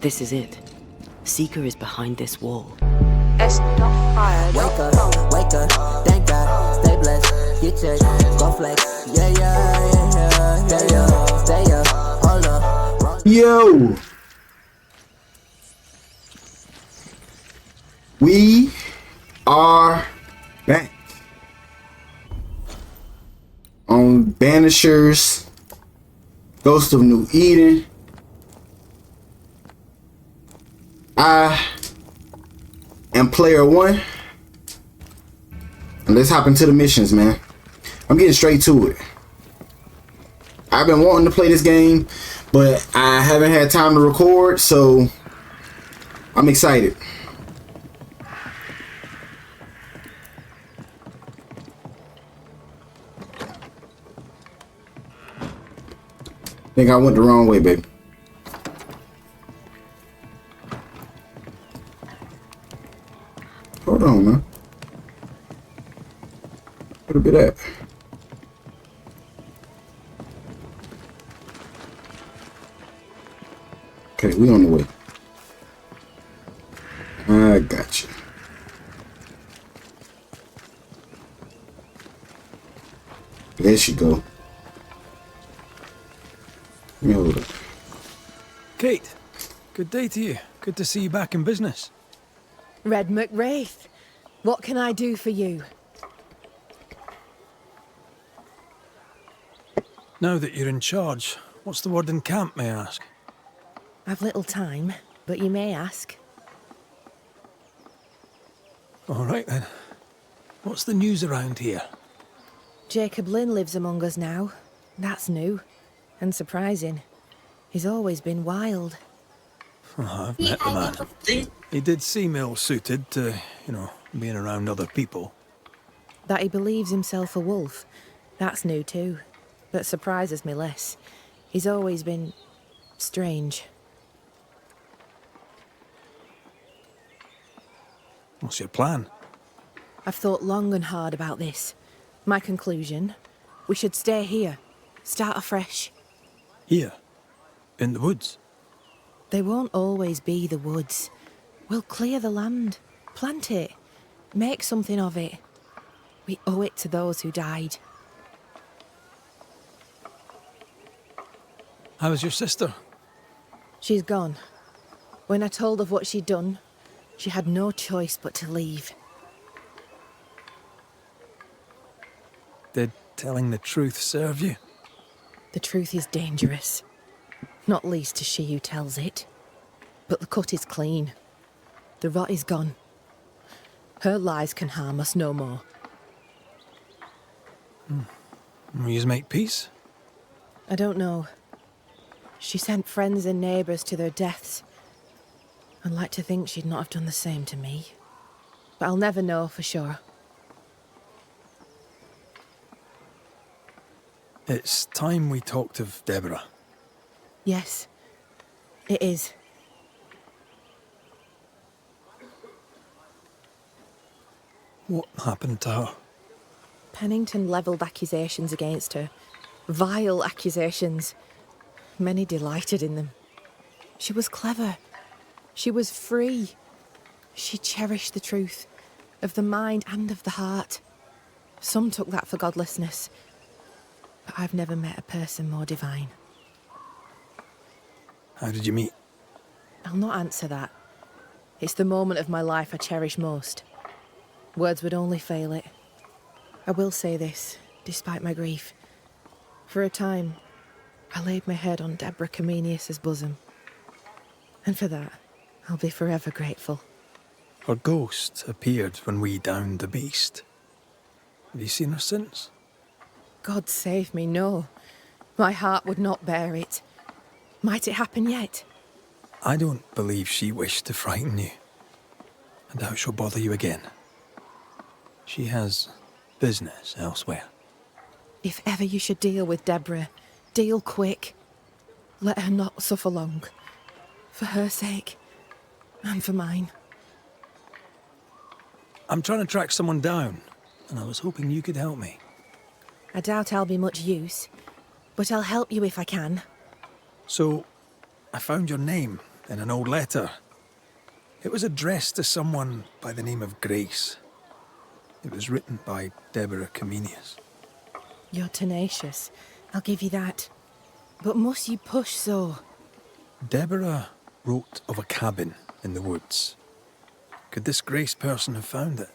This is it. Seeker is behind this wall. It's not fired. Wake up, thank God, stay blessed, get checked, go flex, yeah, stay up, hold up. Yo! We are back on Banishers, Ghost of New Eden. I am player one. And let's hop into the missions, man. I'm getting straight to it. I've been wanting to play this game, but I haven't had time to record, so I'm excited. Think I went the wrong way, baby. Hold on, man. Where the bit at? Okay, we on the way. I got you. There she go. Let me hold it. Kate, good day to you. Good to see you back in business. Red McWraith, what can I do for you? Now that you're in charge, what's the word in camp, may I ask? I've little time, but you may ask. All right then. What's the news around here? Jacob Lynn lives among us now. That's new. And surprising. He's always been wild. Oh, I've met the man. He did seem ill-suited to, being around other people. That he believes himself a wolf. That's new too. But surprises me less. He's always been strange. What's your plan? I've thought long and hard about this. My conclusion, we should stay here. Start afresh. Here? In the woods? They won't always be the woods. We'll clear the land, plant it, make something of it. We owe it to those who died. How's your sister? She's gone. When I told of what she'd done, she had no choice but to leave. Did telling the truth serve you? The truth is dangerous. Not least to she who tells it. But the cut is clean. The rot is gone. Her lies can harm us no more. Will you make peace? I don't know. She sent friends and neighbours to their deaths. I'd like to think she'd not have done the same to me. But I'll never know for sure. It's time we talked of Deborah. Yes, it is. What happened to her? Pennington levelled accusations against her. Vile accusations. Many delighted in them. She was clever. She was free. She cherished the truth, of the mind and of the heart. Some took that for godlessness, but I've never met a person more divine. How did you meet? I'll not answer that. It's the moment of my life I cherish most. Words would only fail it. I will say this, despite my grief. For a time, I laid my head on Deborah Comenius's bosom. And for that, I'll be forever grateful. Her ghost appeared when we downed the beast. Have you seen her since? God save me, no. My heart would not bear it. Might it happen yet? I don't believe she wished to frighten you. I doubt she'll bother you again. She has business elsewhere. If ever you should deal with Deborah, deal quick. Let her not suffer long. For her sake, and for mine. I'm trying to track someone down, and I was hoping you could help me. I doubt I'll be much use, but I'll help you if I can. So, I found your name in an old letter. It was addressed to someone by the name of Grace. It was written by Deborah Comenius. You're tenacious. I'll give you that. But must you push so? Deborah wrote of a cabin in the woods. Could this Grace person have found it?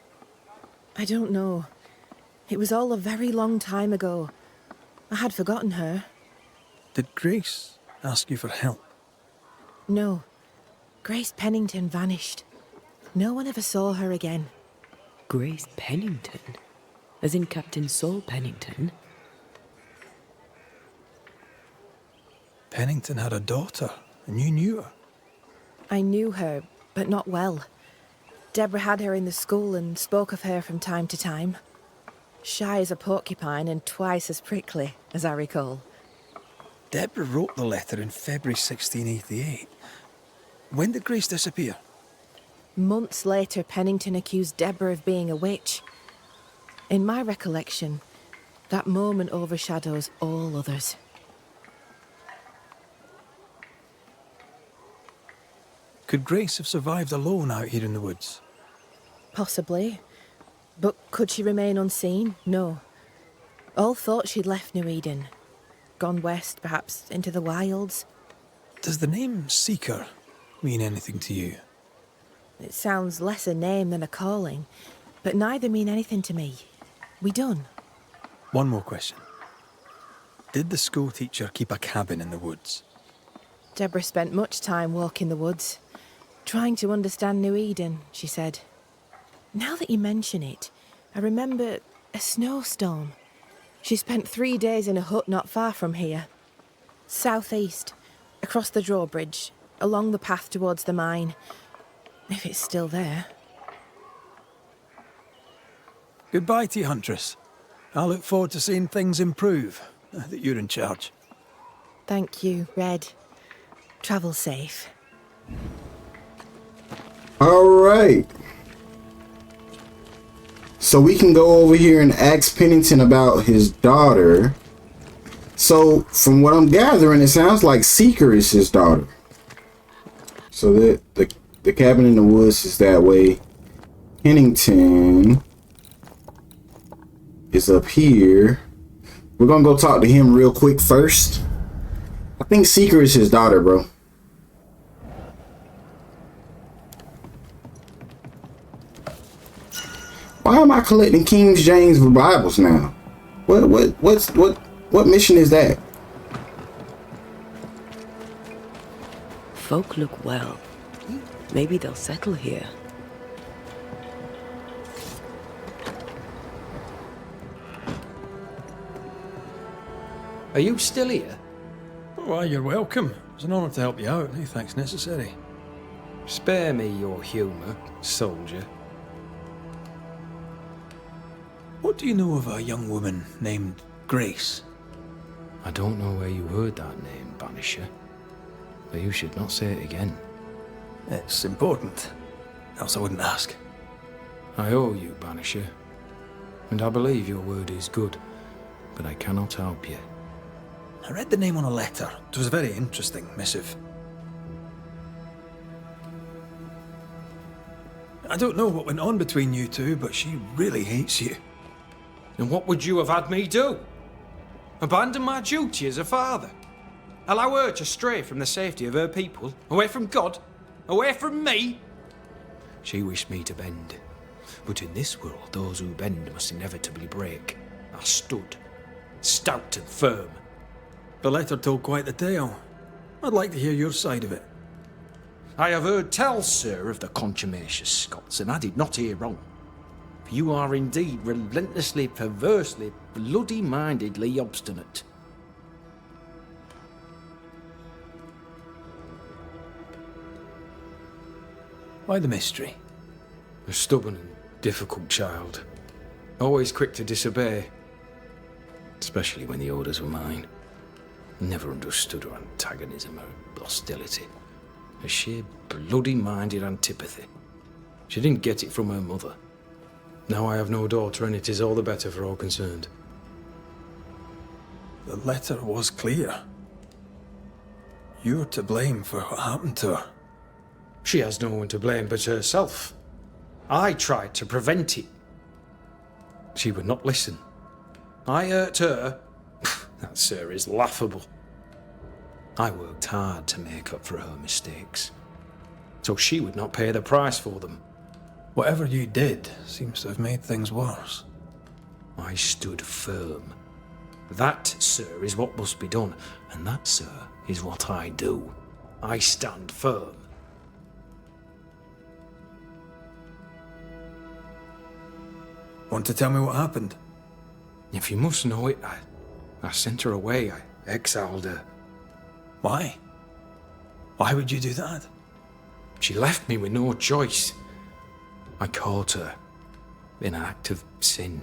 I don't know. It was all a very long time ago. I had forgotten her. Did Grace ask you for help? No. Grace Pennington vanished. No one ever saw her again. Grace Pennington? As in Captain Saul Pennington? Pennington had a daughter, and you knew her. I knew her, but not well. Deborah had her in the school and spoke of her from time to time. Shy as a porcupine and twice as prickly, as I recall. Deborah wrote the letter in February 1688. When did Grace disappear? Months later, Pennington accused Deborah of being a witch. In my recollection, that moment overshadows all others. Could Grace have survived alone out here in the woods? Possibly. But could she remain unseen? No. All thought she'd left New Eden. Gone west, perhaps, into the wilds. Does the name Seeker mean anything to you? It sounds less a name than a calling, but neither mean anything to me. We done. One more question. Did the school teacher keep a cabin in the woods? Deborah spent much time walking the woods, trying to understand New Eden, she said. Now that you mention it, I remember a snowstorm. She spent 3 days in a hut not far from here. Southeast, across the drawbridge, along the path towards the mine. If it's still there. Goodbye to you, Huntress. I look forward to seeing things improve, now that you're in charge. Thank you, Red. Travel safe. All right. So we can go over here and ask Pennington about his daughter. So from what I'm gathering, it sounds like Seeker is his daughter. So the cabin in the woods is that way. Pennington is up here. We're gonna go talk to him real quick first. I think Seeker is his daughter, bro. Why am I collecting King James Bibles now? What mission is that? Folk look well. Maybe they'll settle here. Are you still here? Why, you're welcome. It's an honour to help you out. No thanks necessary. Spare me your humour, soldier. What do you know of a young woman named Grace? I don't know where you heard that name, Banisher. But you should not say it again. It's important. Else I wouldn't ask. I owe you, Banisher. And I believe your word is good, but I cannot help you. I read the name on a letter. It was a very interesting missive. I don't know what went on between you two, but she really hates you. And what would you have had me do? Abandon my duty as a father? Allow her to stray from the safety of her people? Away from God? Away from me? She wished me to bend. But in this world, those who bend must inevitably break. I stood, stout and firm. The letter told quite the tale. I'd like to hear your side of it. I have heard tell, sir, of the contumacious Scots, and I did not hear wrong. For you are indeed relentlessly, perversely, bloody-mindedly obstinate. Why the mystery? A stubborn and difficult child. Always quick to disobey. Especially when the orders were mine. Never understood her antagonism or hostility. A sheer bloody-minded antipathy. She didn't get it from her mother. Now I have no daughter, and it is all the better for all concerned. The letter was clear. You're to blame for what happened to her. She has no one to blame but herself. I tried to prevent it. She would not listen. I hurt her. That, sir, is laughable. I worked hard to make up for her mistakes, so she would not pay the price for them. Whatever you did seems to have made things worse. I stood firm. That, sir, is what must be done, and that, sir, is what I do. I stand firm. Want to tell me what happened? If you must know it, I sent her away. I exiled her. Why? Why would you do that? She left me with no choice. I caught her in an act of sin.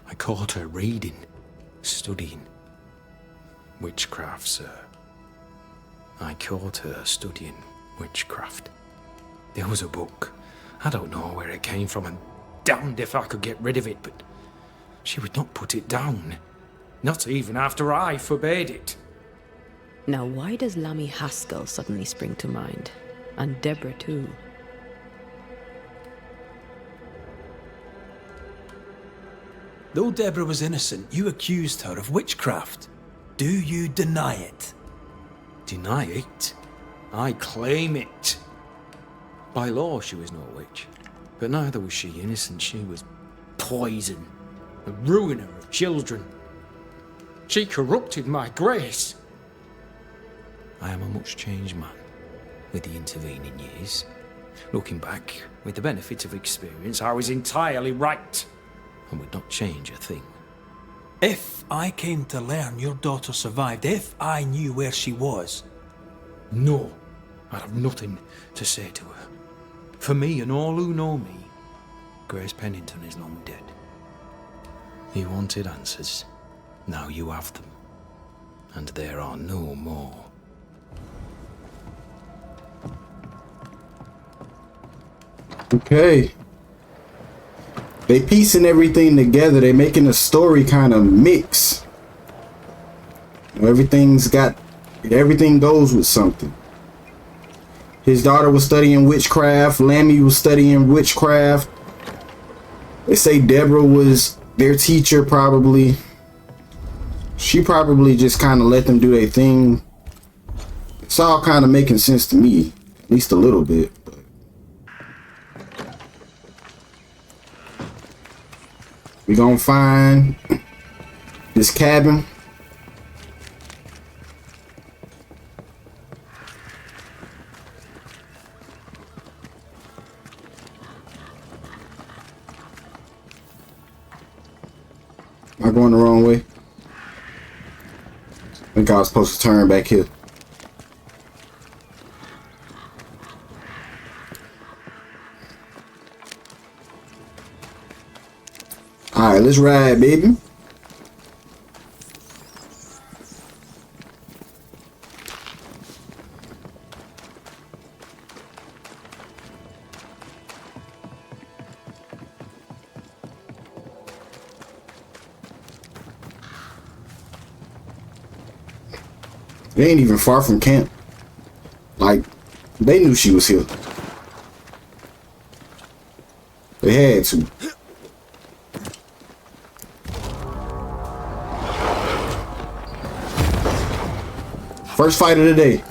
I caught her reading, studying. Witchcraft, sir. I caught her studying witchcraft. There was a book. I don't know where it came from, and damned if I could get rid of it, but she would not put it down. Not even after I forbade it. Now, why does Lammy Haskell suddenly spring to mind? And Deborah, too. Though Deborah was innocent, you accused her of witchcraft. Do you deny it? Deny it? I claim it. By law, she was no witch. But neither was she innocent. She was poison, a ruiner of children. She corrupted my grace. I am a much changed man with the intervening years. Looking back, with the benefit of experience, I was entirely right and would not change a thing. If I came to learn your daughter survived, if I knew where she was... No, I'd have nothing to say to her. For me and all who know me, Grace Pennington is long dead. You wanted answers. Now you have them. And there are no more. Okay. They piecing everything together. They making a story kind of mix. Everything goes with something. His daughter was studying witchcraft. Lammy was studying witchcraft. They say Deborah was their teacher, probably. She probably just kind of let them do their thing. It's all kind of making sense to me, at least a little bit. We're gonna find this cabin. Am I going the wrong way? I think I was supposed to turn back here. Alright, let's ride, baby. They ain't even far from camp. Like, they knew she was here. They had to. First fight of the day.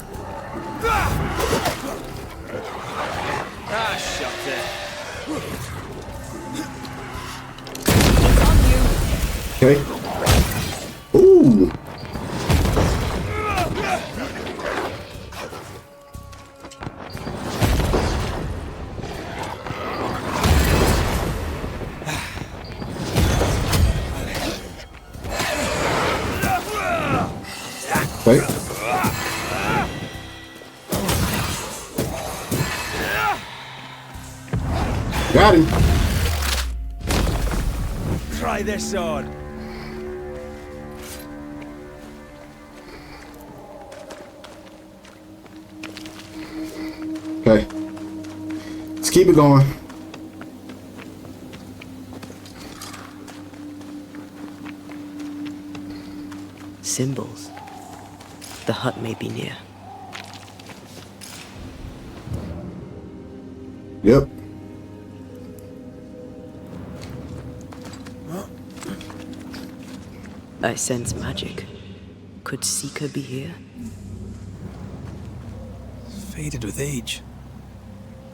Ah, shut it. Okay. Ooh. Okay. Got him. Try this on. Okay. Let's keep it going. Symbols. The hut may be near. Yep. I sense magic. Could Seeker be here? Faded with age.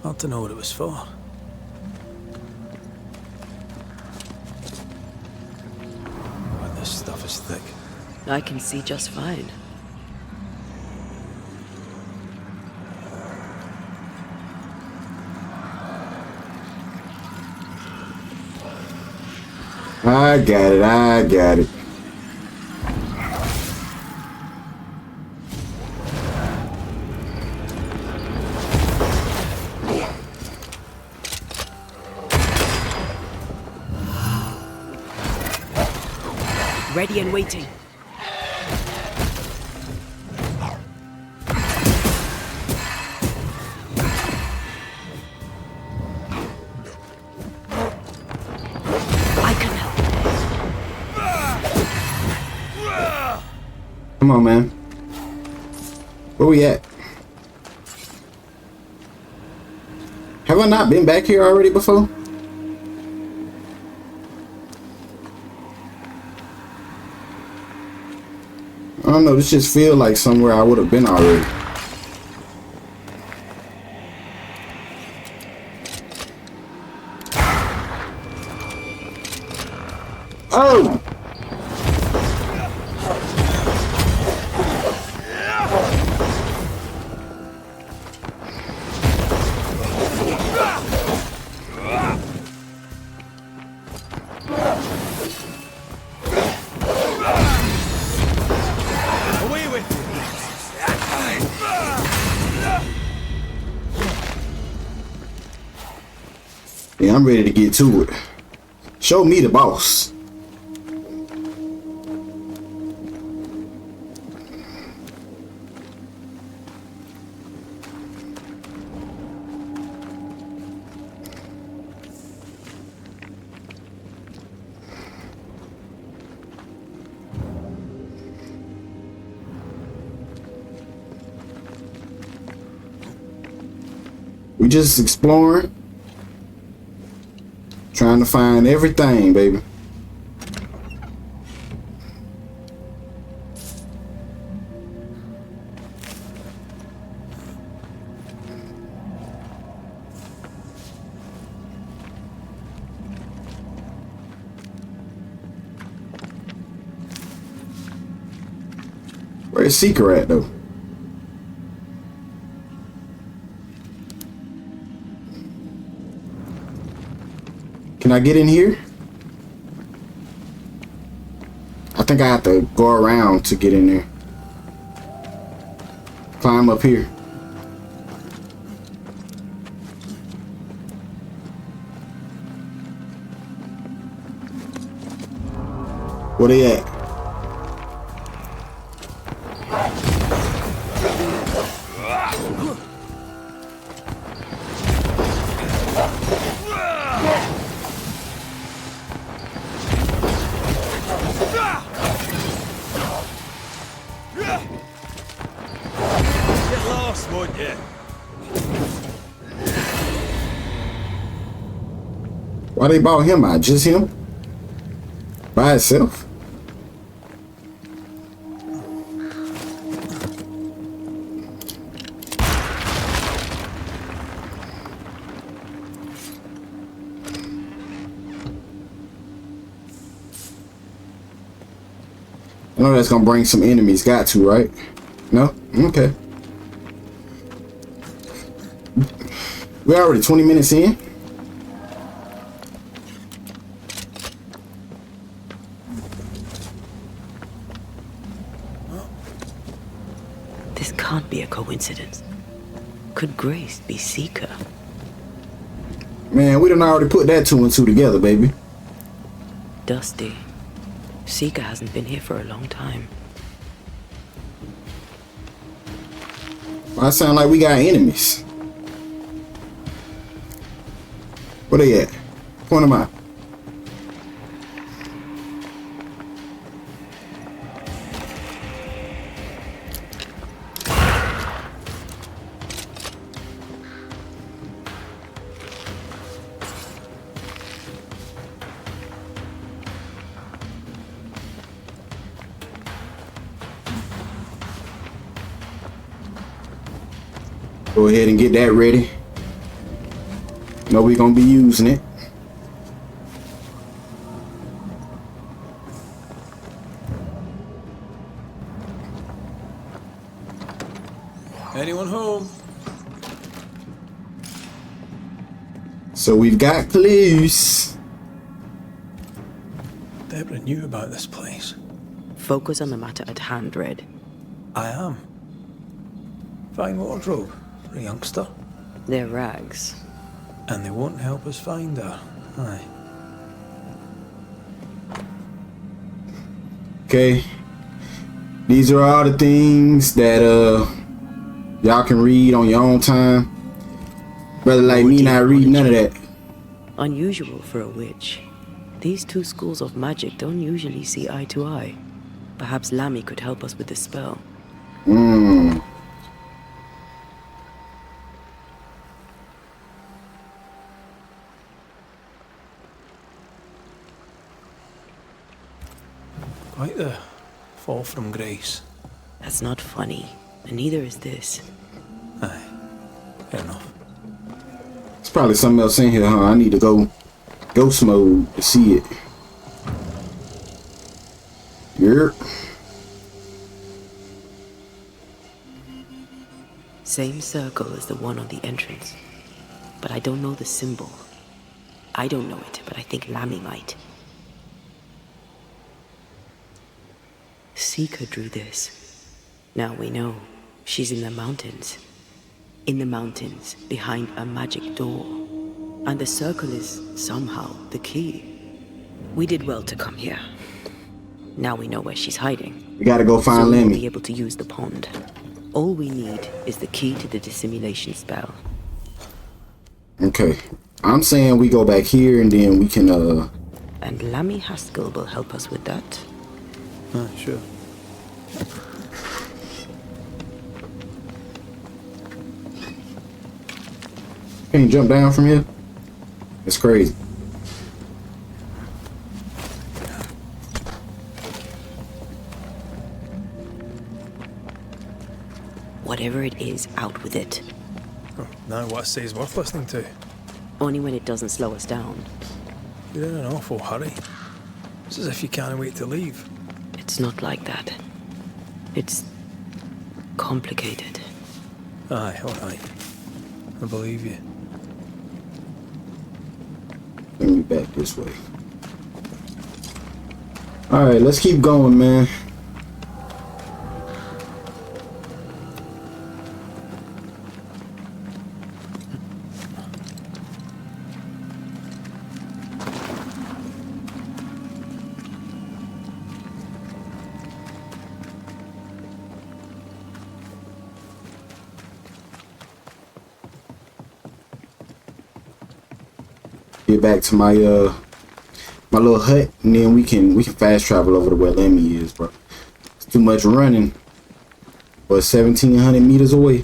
Hard to know what it was for. God, this stuff is thick. I can see just fine. I got it. I got it. Ready and waiting. I can help. Come on, man. Where we at? Have I not been back here already before? I don't know, this just feels like somewhere I would have been already. Oh! Away with you. Yeah, I'm ready to get to it. Show me the boss. We just exploring, trying to find everything, baby. Where's Seeker at, though? Can I get in here? I think I have to go around to get in there. Climb up here. Where they at? Get lost, won't you? Why they bought him out? Just him? By himself? I know that's gonna bring some enemies. Got to, right? No? Okay. We're already 20 minutes in. This can't be a coincidence. Could Grace be Seeker? Man, we done already put that 2 and 2 together, baby. Dusty. Seeker hasn't been here for a long time. Why it sound like we got enemies? Where they at? Point them out. Go ahead and get that ready. Know we're gonna be using it. Anyone home? So we've got clues. Deborah knew about this place. Focus on the matter at hand, Red. I am. Fine wardrobe for a youngster. They're rags. And they won't help us find her. Aye. Okay. These are all the things that y'all can read on your own time. Brother like me not read none of that. Unusual for a witch. These two schools of magic don't usually see eye to eye. Perhaps Lammy could help us with the spell. Quite the fall from grace. That's not funny, and neither is this. Aye. Fair enough. There's probably something else in here, huh? I need to go ghost mode to see it. Yep. Same circle as the one on the entrance. But I don't know the symbol. I don't know it, but I think Lammy might. Seeker drew this. Now we know. She's in the mountains. In the mountains, behind a magic door. And the circle is, somehow, the key. We did well to come here. Now we know where she's hiding. We gotta go find so we'll Lemmy. be able to use the pond. All we need is the key to the dissimulation spell. Okay. I'm saying we go back here and then we can And Lammy Haskell will help us with that. Sure. can you jump down from here? It's crazy. Whatever it is, out with it. Oh, now what I say is worth listening to. Only when it doesn't slow us down. You're in an awful hurry. It's as if you can't wait to leave. It's not like that. It's complicated. Aye, alright. I believe you. Let me back this way. Alright, let's keep going, man. Get back to my my little hut, and then we can fast travel over to where Lemmy is, bro. It's too much running. But 1,700 meters away.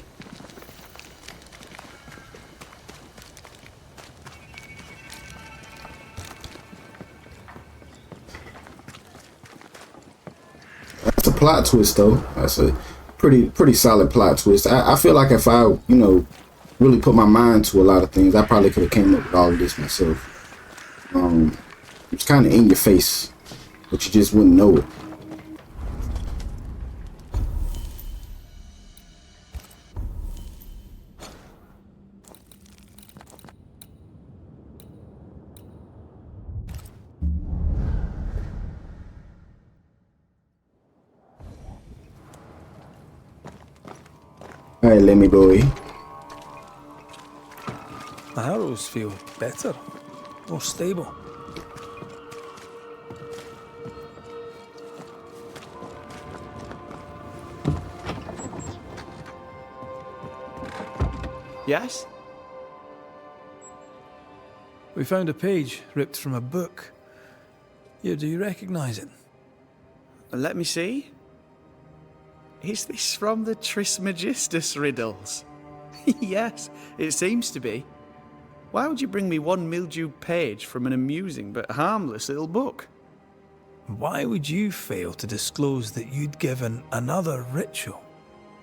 That's a plot twist, though. That's a pretty solid plot twist. I feel like if I, really put my mind to a lot of things, I probably could have came up with all of this myself. It's kind of in your face, but you just wouldn't know it. All right, let me go. My arrows feel better, more stable. Yes? We found a page ripped from a book. Yeah, do you recognize it? Let me see. Is this from the Trismegistus riddles? Yes, it seems to be. Why would you bring me one mildewed page from an amusing but harmless little book? Why would you fail to disclose that you'd given another ritual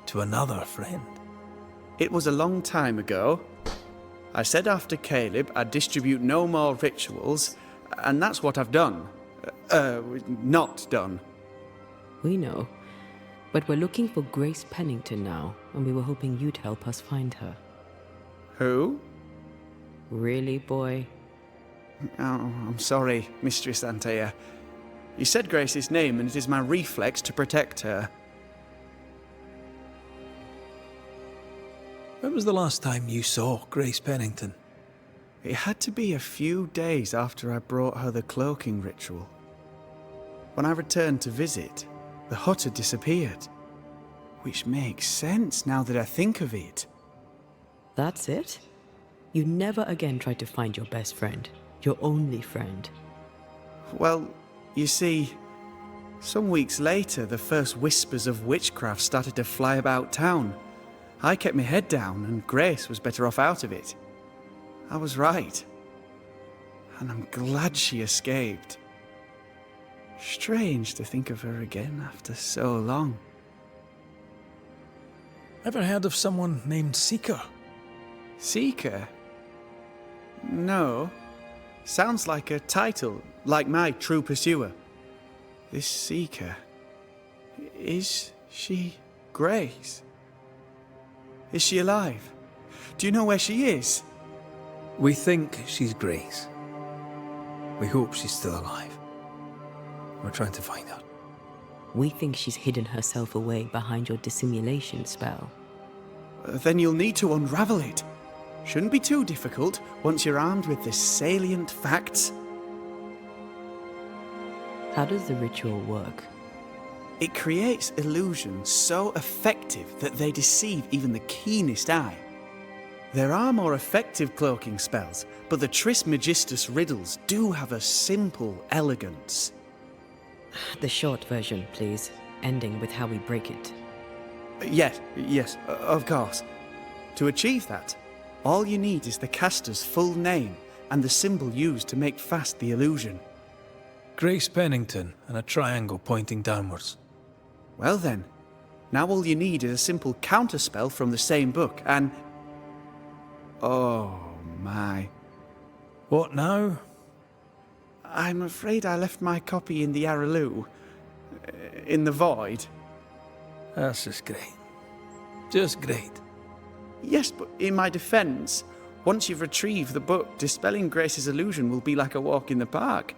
to another friend? It was a long time ago. I said after Caleb I'd distribute no more rituals, and that's what I've done. Not done. We know. But we're looking for Grace Pennington now, and we were hoping you'd help us find her. Who? Really, boy? Oh, I'm sorry, Mistress Antea. You said Grace's name, and it is my reflex to protect her. When was the last time you saw Grace Pennington? It had to be a few days after I brought her the cloaking ritual. When I returned to visit, the hut had disappeared. Which makes sense now that I think of it. That's it? You never again tried to find your best friend, your only friend. Well, you see, some weeks later, the first whispers of witchcraft started to fly about town. I kept my head down, and Grace was better off out of it. I was right. And I'm glad she escaped. Strange to think of her again after so long. Ever heard of someone named Seeker? Seeker? No. Sounds like a title, like my True Pursuer. This Seeker... Is she Grace? Is she alive? Do you know where she is? We think she's Grace. We hope she's still alive. We're trying to find her. We think she's hidden herself away behind your dissimulation spell. Then you'll need to unravel it. Shouldn't be too difficult once you're armed with the salient facts. How does the ritual work? It creates illusions so effective that they deceive even the keenest eye. There are more effective cloaking spells, but the Trismegistus riddles do have a simple elegance. The short version, please, ending with how we break it. Yes, of course. To achieve that, all you need is the caster's full name and the symbol used to make fast the illusion. Grace Pennington and a triangle pointing downwards. Well then, now all you need is a simple counterspell from the same book and... Oh my. What now? I'm afraid I left my copy in the Araloo. In the void. That's just great. Just great. Yes, but in my defense, once you've retrieved the book, dispelling Grace's illusion will be like a walk in the park.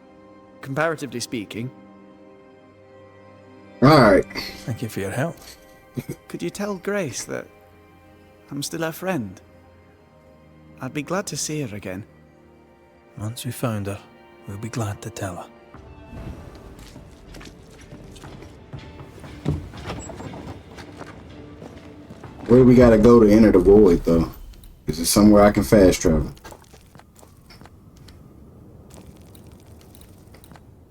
Comparatively speaking. Alright. Thank you for your help. Could you tell Grace that I'm still her friend? I'd be glad to see her again. Once we found her, we'll be glad to tell her. Where do we gotta go to enter the void, though? Is it somewhere I can fast travel?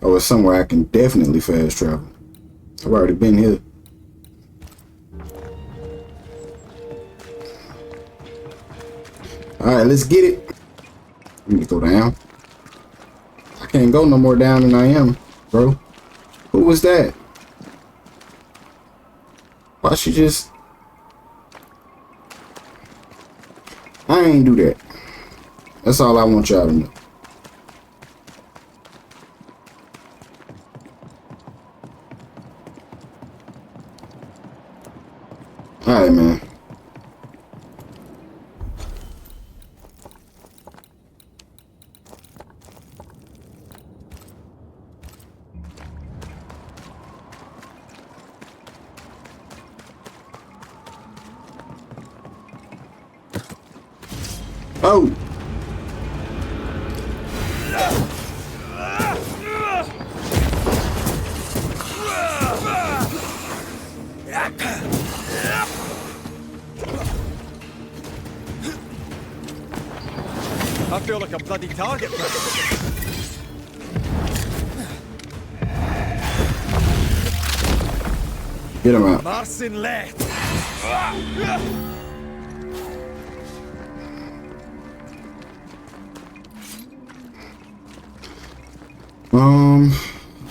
Oh, it's somewhere I can definitely fast travel. I've already been here. Alright, let's get it. Let me go down. I can't go no more down than I am, bro. Who was that? Why she just... I ain't do that. That's all I want y'all to know. Alright, man. Oh! I feel like a bloody target. Get him out. Marcin left.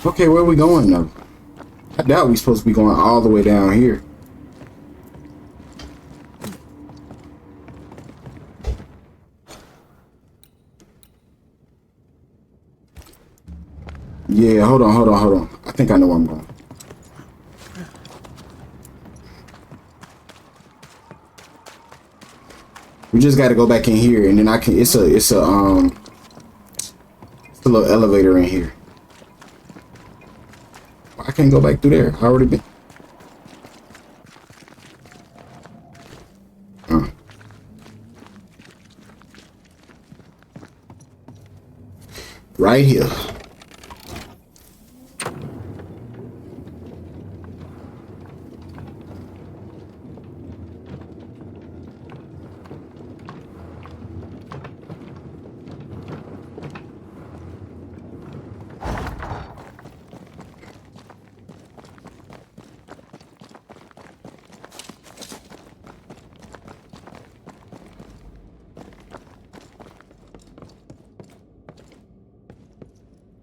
Okay, where are we going now? I doubt we're supposed to be going all the way down here. Yeah, hold on. I think I know where I'm going. We just got to go back in here, and then I can. It's a little elevator in here. I can't go back through there. I already been. Right here.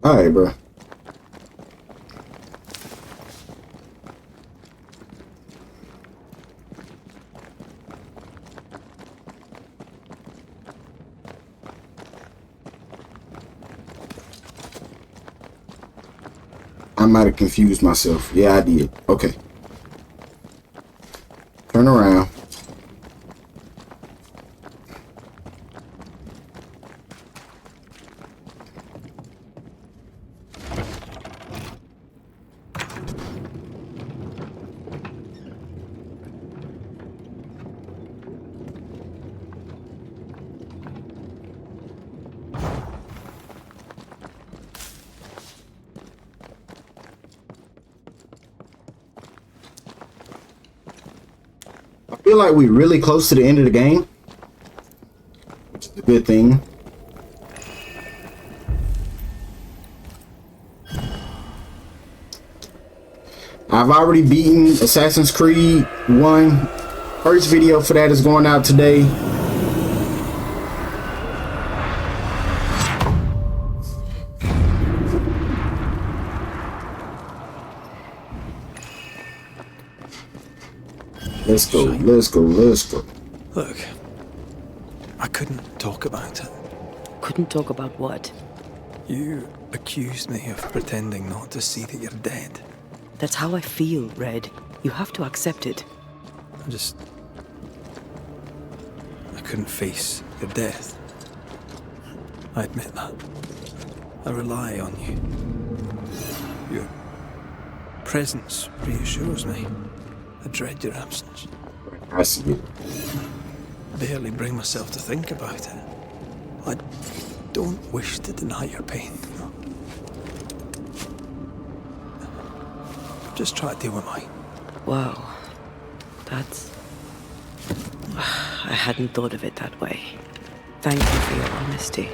All right, bro. I might have confused myself. Yeah, I did. Okay. Turn around. I feel like we're really close to the end of the game, which is a good thing. I've already beaten Assassin's Creed 1. First video for that is going out today. Let's go, let's go, let's go. Look, I couldn't talk about it. Couldn't talk about what? You accused me of pretending not to see that you're dead. That's how I feel, Red. You have to accept it. I couldn't face your death. I admit that. I rely on you. Your presence reassures me. I dread your absence. I see it. Barely bring myself to think about it. I don't wish to deny your pain. Just try to deal with mine. Wow. That's... I hadn't thought of it that way. Thank you for your honesty.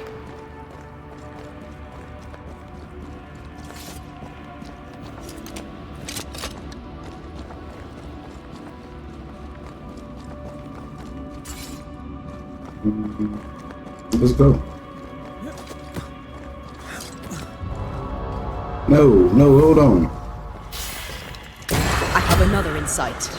Let's go. No, hold on. I have another in sight.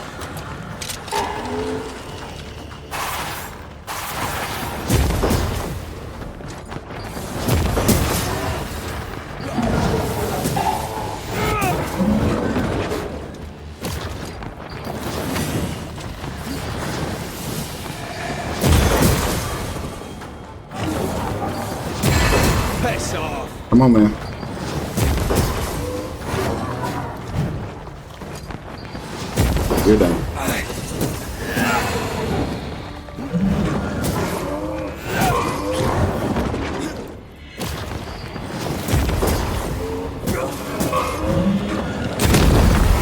Come on, man. You're done.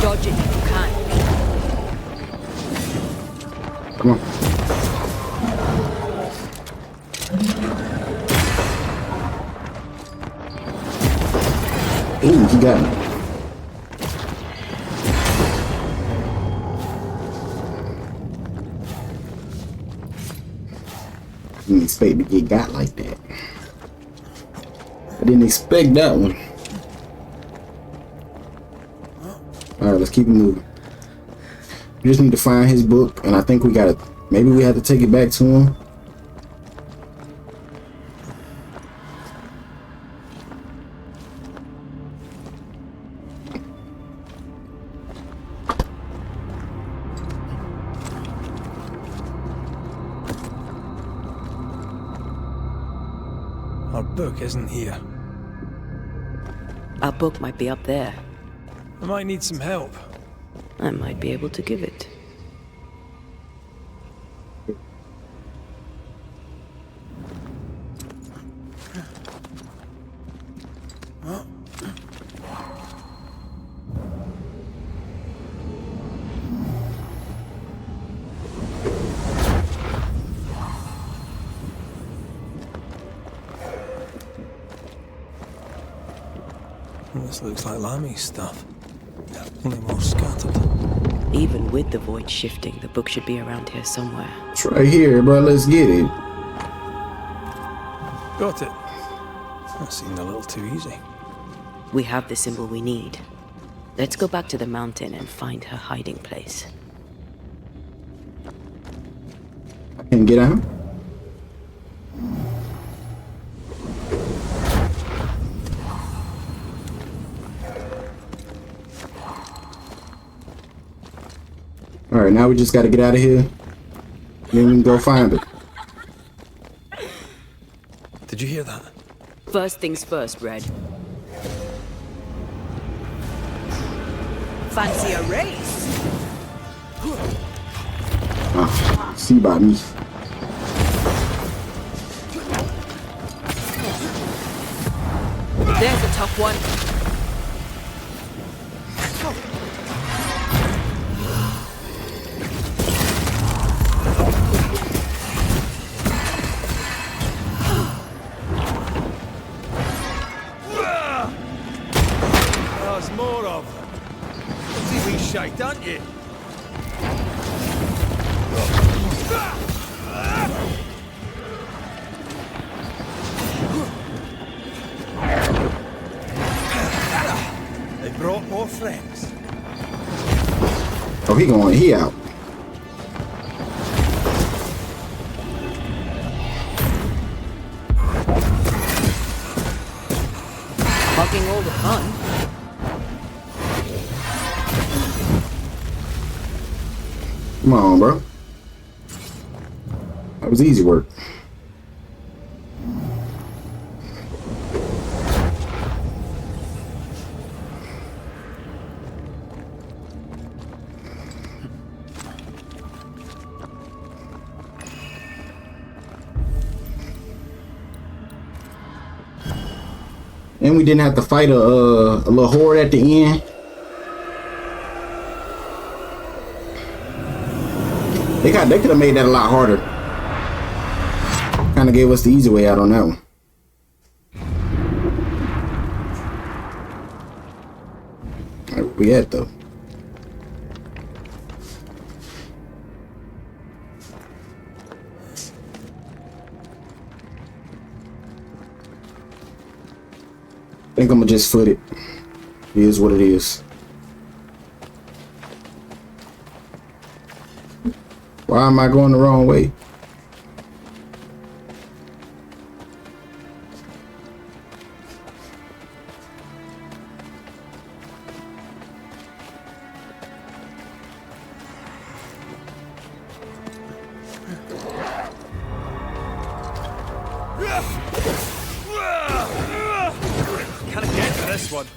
Dodge it if you can. Come on. Ooh, he got me. I didn't expect to get got like that. I didn't expect that one. Alright, let's keep it moving. We just need to find his book, and I think we gotta, maybe we have to take it back to him. Our book isn't here. Our book might be up there. I might need some help. I might be able to give it. This looks like Lami's stuff. Only more scattered. Even with the void shifting, the book should be around here somewhere. It's right here, bro. Let's get it. Got it. That seemed a little too easy. We have the symbol we need. Let's go back to the mountain and find her hiding place. I can get out. Alright, now we just gotta get out of here. Then we can go find it. Did you hear that? First things first, Red. Fancy a race? Ah, see by me. There's a tough one. There's more of them. See me shake, don't you? They brought more friends. Oh, he out. Fucking all the fun. Come on, bro. That was easy work. And we didn't have to fight a little horde at the end. They could have made that a lot harder. Kind of gave us the easy way out on that one. Where we at though? I think I'm gonna just foot it. It is what it is. Why am I going the wrong way? Can I get to this one?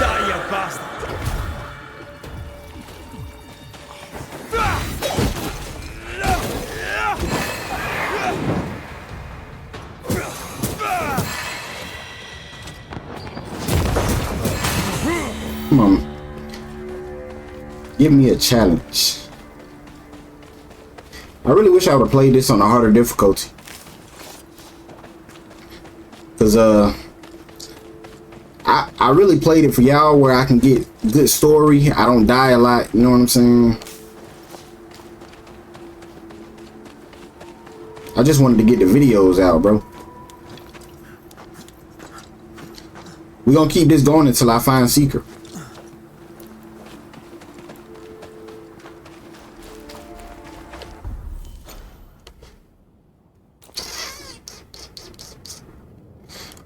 Die, you bastard! Come on. Give me a challenge. I really wish I would have played this on a harder difficulty. Cause I really played it for y'all where I can get good story. I don't die a lot, you know what I'm saying? I just wanted to get the videos out, bro. We're gonna keep this going until I find Seeker.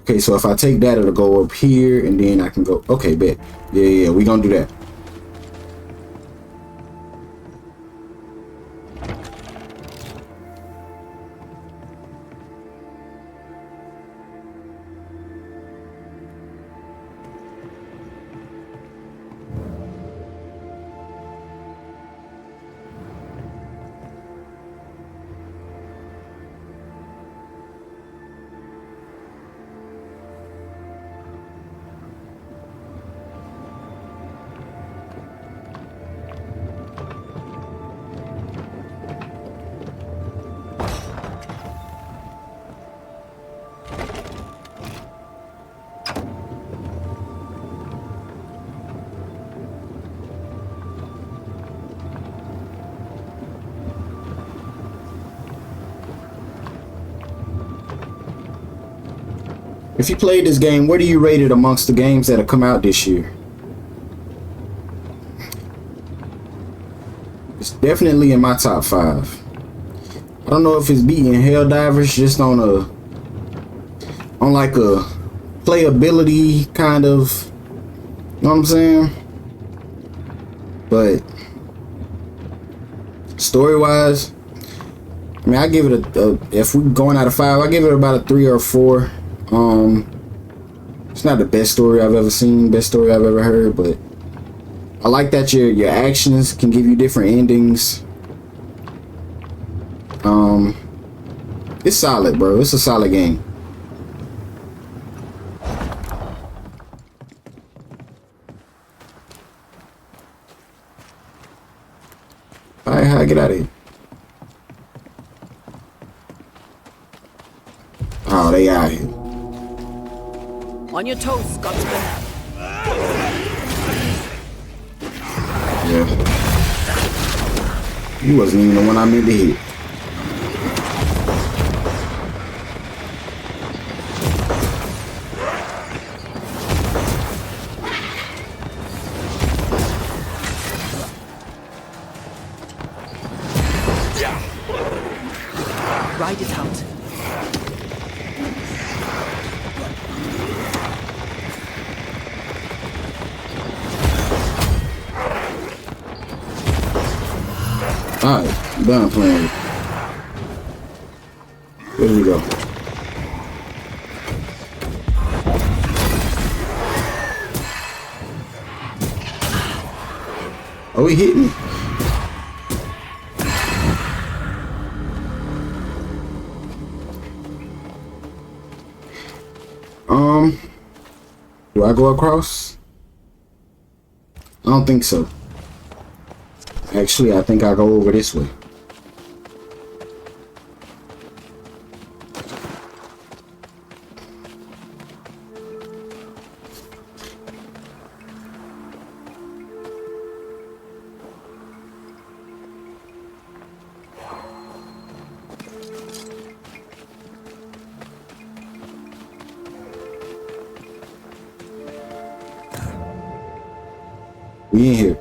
Okay, so if I take that, it'll go up here, and then I can go. Okay, bet. Yeah, we're gonna do that. If you played this game, where do you rate it amongst the games that have come out this year? It's definitely in my top 5. I don't know if it's beating Helldivers just on like a playability kind of, you know what I'm saying? But story-wise, I mean, I give it a if we're going out of 5, I give it about a 3 or 4. It's not the best story I've ever seen, best story I've ever heard, but I like that your actions can give you different endings. It's solid, bro. It's a solid game. Alright, how I get out of here? Oh, they out here. On your toes, Scotsman. Yeah. He wasn't even the one I meant to hit. Ride it out. Alright, I'm done playing. Where we go? Oh, he hit me. Do I go across? I don't think so. Actually, I think I'll go over this way. We in here.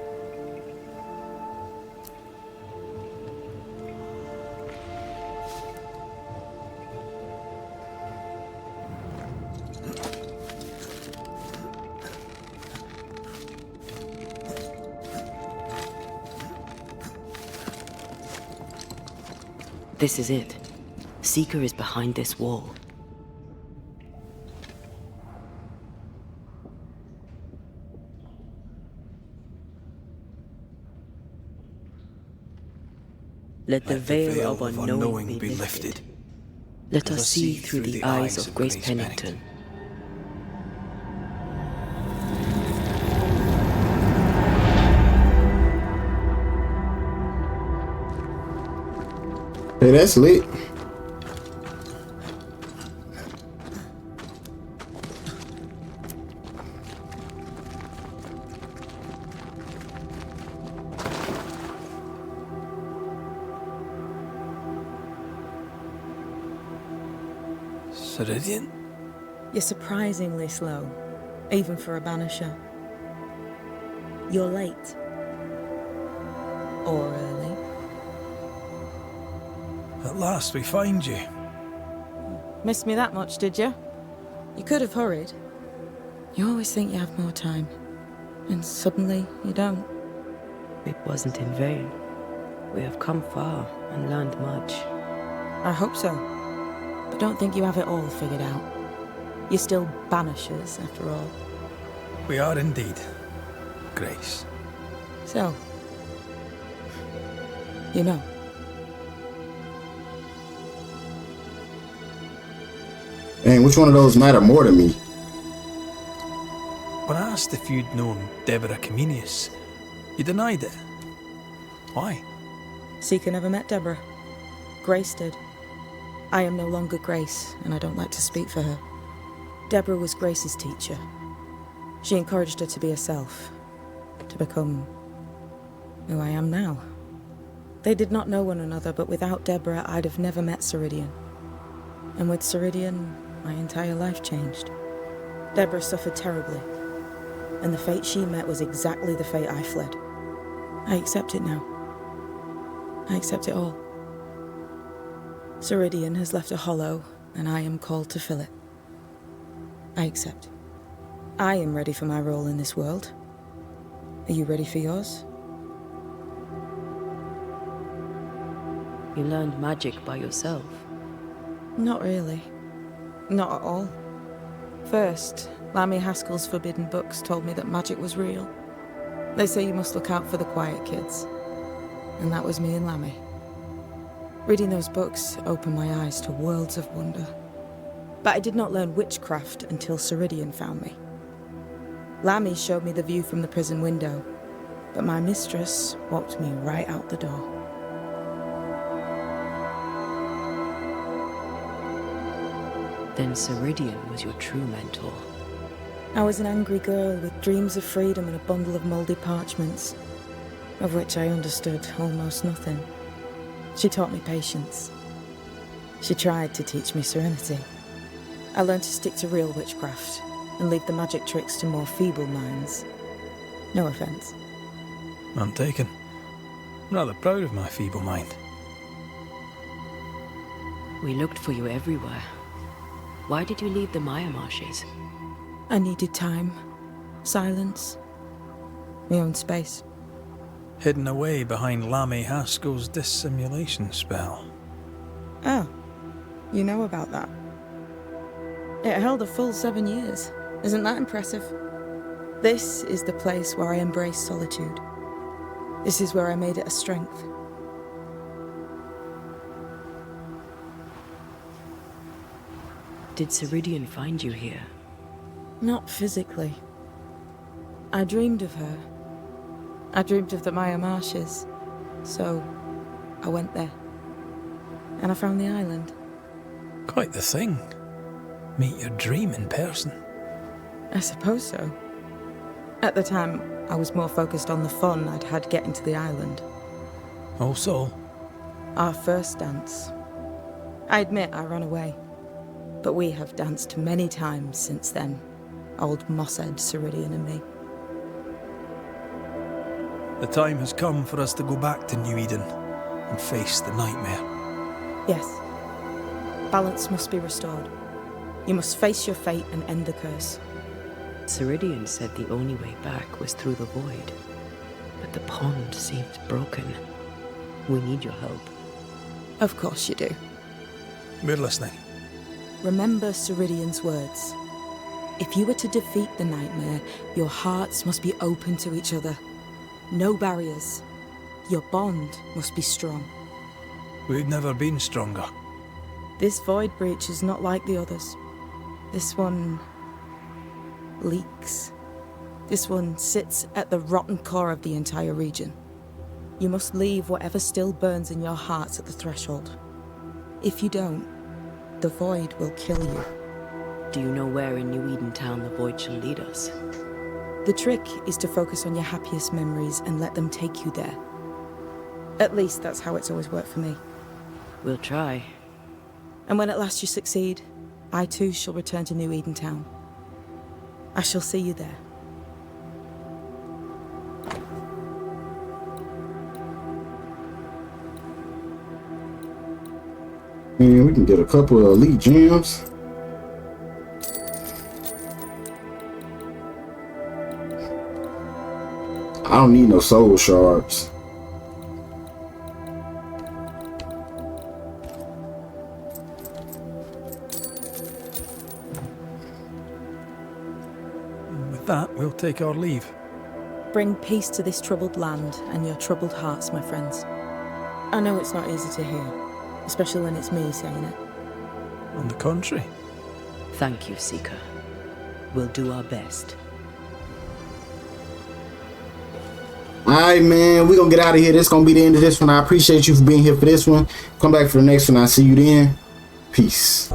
This is it. Seeker is behind this wall. Let the veil of unknowing be lifted. Let us see through the eyes of Grace Pennington. Hey, that's lit. Ceridian? You're surprisingly slow, even for a Banisher. You're late. Or early. At last we find you. Missed me that much, did you? You could have hurried. You always think you have more time, and suddenly you don't. It wasn't in vain. We have come far and learned much. I hope so. But don't think you have it all figured out. You're still Banishers, after all. We are indeed, Grace. So, you know. Dang, which one of those matter more to me? When I asked if you'd known Deborah Comenius, you denied it. Why? Seeker never met Deborah. Grace did. I am no longer Grace, and I don't like to speak for her. Deborah was Grace's teacher. She encouraged her to be herself, to become who I am now. They did not know one another, but without Deborah, I'd have never met Ceridian. And with Ceridian, my entire life changed. Deborah suffered terribly, and the fate she met was exactly the fate I fled. I accept it now. I accept it all. Ceridian has left a hollow, and I am called to fill it. I accept. I am ready for my role in this world. Are you ready for yours? You learned magic by yourself. Not really. Not at all. First, Lammy Haskell's forbidden books told me that magic was real. They say you must look out for the quiet kids. And that was me and Lammy. Reading those books opened my eyes to worlds of wonder. But I did not learn witchcraft until Ceridian found me. Lammy showed me the view from the prison window, but my mistress walked me right out the door. Then Ceridian was your true mentor. I was an angry girl with dreams of freedom and a bundle of mouldy parchments, of which I understood almost nothing. She taught me patience. She tried to teach me serenity. I learned to stick to real witchcraft and leave the magic tricks to more feeble minds. No offense. None taken. I'm rather proud of my feeble mind. We looked for you everywhere. Why did you leave the Maya marshes? I needed time, silence, my own space. Hidden away behind Lammy Haskell's dissimulation spell. Oh, you know about that? It held a full 7 years. Isn't that impressive? This is the place where I embraced solitude. This is where I made it a strength. Did Ceridian find you here? Not physically. I dreamed of her. I dreamed of the Maya marshes. So, I went there. And I found the island. Quite the thing. Meet your dream in person. I suppose so. At the time, I was more focused on the fun I'd had getting to the island. Also, Our first dance. I admit I ran away. But we have danced many times since then. Old Mosshead, Ceridian and me. the time has come for us to go back to New Eden and face the nightmare. Yes. Balance must be restored. You must face your fate and end the curse. Ceridian said the only way back was through the void. But the pond seems broken. We need your help. Of course you do. We're listening. Remember Ceridian's words. If you were to defeat the nightmare, your hearts must be open to each other. No barriers. Your bond must be strong. We've never been stronger. This void breach is not like the others. This one leaks. This one sits at the rotten core of the entire region. You must leave whatever still burns in your hearts at the threshold. If you don't, the void will kill you. Do you know where in New Eden town the void shall lead us? The trick is to focus on your happiest memories and let them take you there. At least that's how it's always worked for me. We'll try. And when at last you succeed, I too shall return to New Eden town. I shall see you there. Man, we can get a couple of elite gems. I don't need no soul shards. And with that, we'll take our leave. Bring peace to this troubled land and your troubled hearts, my friends. I know it's not easy to hear, especially when it's me saying it. On the contrary. Thank you, Seeker. We'll do our best. Alright, man, we're gonna get out of here. This is gonna be the end of this one. I appreciate you for being here for this one. Come back for the next one. I'll see you then. Peace.